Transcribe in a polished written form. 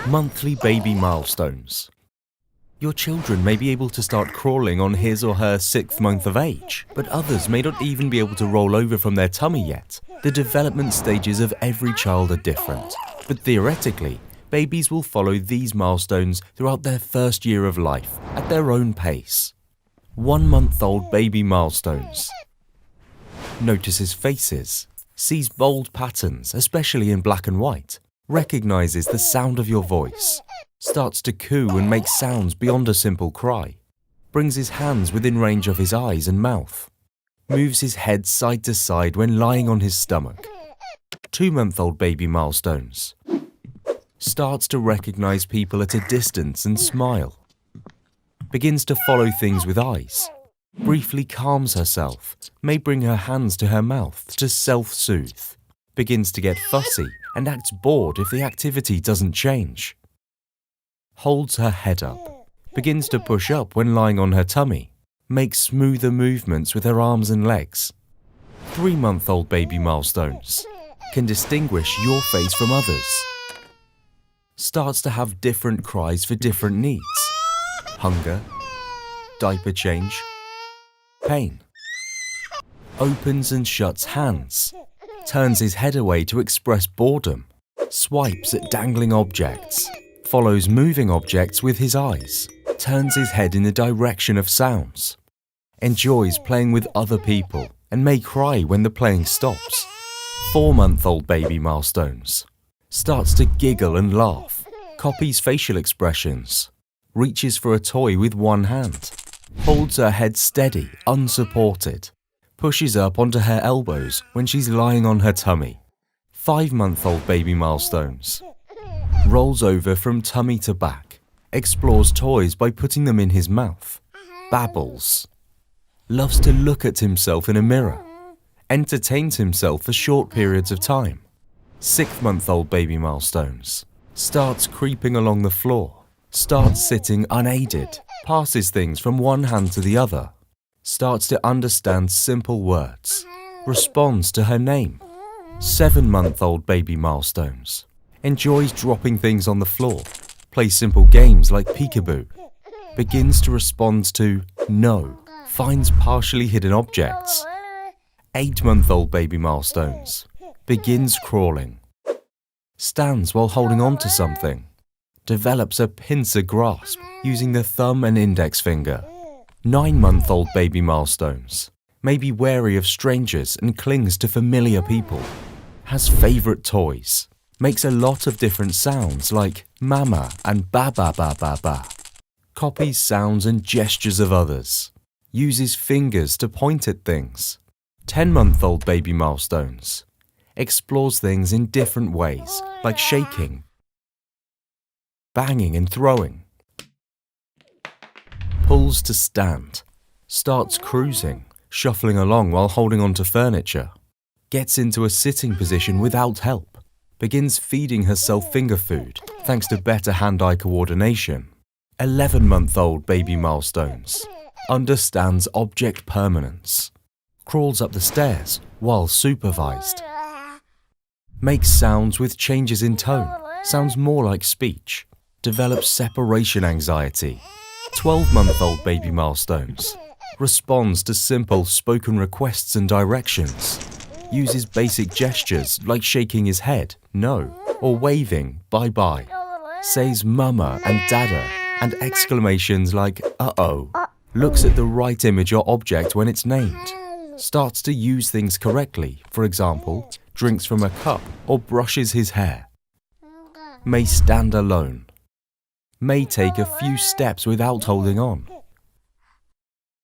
Monthly baby milestones. Your children may be able to start crawling on his or her 6th month of age, but others may not even be able to roll over from their tummy yet. The development stages of every child are different, but theoretically, babies will follow these milestones throughout their first year of life at their own pace. 1-month-old baby milestones. Notices faces, sees bold patterns, especially in black and white, recognizes the sound of your voice, starts to coo and make sounds beyond a simple cry, brings his hands within range of his eyes and mouth, moves his head side to side when lying on his stomach. 2-month-old baby milestones. Starts to recognize people at a distance and smile. Begins to follow things with eyes. Briefly calms herself, may bring her hands to her mouth to self-soothe. Begins to get fussy and acts bored if the activity doesn't change. Holds her head up. Begins to push up when lying on her tummy. Makes smoother movements with her arms and legs. 3-month-old baby milestones. Can distinguish your face from others. Starts to have different cries for different needs. Hunger, diaper change, pain. Opens and shuts hands. Turns his head away to express boredom. Swipes at dangling objects. Follows moving objects with his eyes. Turns his head in the direction of sounds. Enjoys playing with other people and may cry when the playing stops. 4-month-old baby milestones. Starts to giggle and laugh. Copies facial expressions. Reaches for a toy with one hand. Holds her head steady, unsupported. Pushes up onto her elbows when she's lying on her tummy. 5-month-old baby milestones. Rolls over from tummy to back. Explores toys by putting them in his mouth. Babbles. Loves to look at himself in a mirror. Entertains himself for short periods of time. 6-month-old baby milestones. Starts creeping along the floor. Starts sitting unaided. Passes things from one hand to the other. Starts to understand simple words. Responds to her name. 7-month-old baby milestones. Enjoys dropping things on the floor. Plays simple games like peekaboo. Begins to respond to no. Finds partially hidden objects. 8-month-old baby milestones. Begins crawling. Stands while holding on to something. Develops a pincer grasp using the thumb and index finger. 9-month-old baby milestones. May be wary of strangers and clings to familiar people. Has favorite toys. Makes a lot of different sounds like mama and ba ba ba ba ba. Copies sounds and gestures of others. Uses fingers to point at things. 10-month-old baby milestones. Explores things in different ways like shaking, banging and throwing. Pulls to stand. Starts cruising, shuffling along while holding onto furniture. Gets into a sitting position without help. Begins feeding herself finger food thanks to better hand-eye coordination. 11-month-old baby milestones. Understands object permanence. Crawls up the stairs while supervised. Makes sounds with changes in tone. Sounds more like speech. Develops separation anxiety. 12-month-old baby milestones. Responds to simple spoken requests and directions. Uses basic gestures like shaking his head, no, or waving, bye-bye. Says mama and dada and exclamations like uh-oh. Looks at the right image or object when it's named. Starts to use things correctly, for example, drinks from a cup or brushes his hair. May stand alone. May take a few steps without holding on.